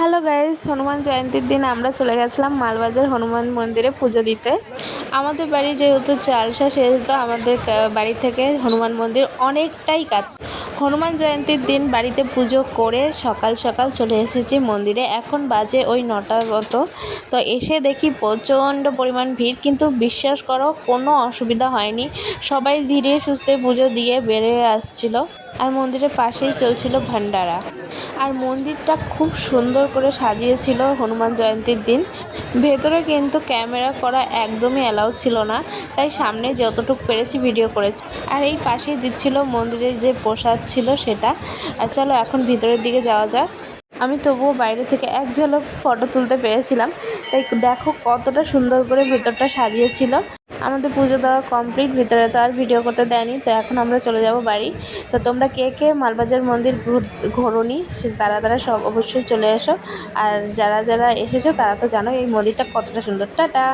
Hello guys, Hanuman জয়ন্তীর দিন আমরা চলে গেছিলাম মালবাজার হনুমান মন্দিরে পুজো দিতে। আমাদের বাড়ি যেহেতু চালসা, সেহেতু আমাদের বাড়ি থেকে হনুমান মন্দির অনেকটাই কাছে। হনুমান জয়ন্তীর দিন বাড়িতে পুজো করে সকাল সকাল চলে এসেছি মন্দিরে। এখন বাজে ওই 9টার মতো। তো এসে দেখি প্রচণ্ড পরিমাণ ভিড়, কিন্তু বিশ্বাস করো কোনো অসুবিধা হয়নি। সবাই ধীরে সুস্থে পুজো দিয়ে বেরিয়ে আসছিল। আর মন্দিরের পাশেই চলছিল ভান্ডারা। আর মন্দিরটা খুব সুন্দর করে সাজিয়েছিল হনুমান জয়ন্তীর দিন। ভেতরে কিন্তু ক্যামেরা করা একদমই অ্যালাউ ছিল না, তাই সামনে যতটুকু পেরেছি ভিডিও করেছি। আর এই পাশেই দিচ্ছিল মন্দিরের যে প্রসাদ ছিল সেটা। আর চলো এখন ভিতরের দিকে যাওয়া যাক। আমি তবুও বাইরে থেকে এক ঝলক ফটো তুলতে পেরেছিলাম। তাই দেখো কতটা সুন্দর করে ভেতরটা সাজিয়েছিল। আমাদের পুজো দেওয়া কমপ্লিট, ভিতরে তো আর ভিডিও করতে দেয়নি। তো এখন আমরা চলে যাব বাড়ি। তো তোমরা কে কে মালবাজার মন্দির ঘোরোনি সে তারা সব অবশ্যই চলে এসো। আর যারা যারা এসেছো তারা তো জানো এই মন্দিরটা কতটা সুন্দর। টাটা।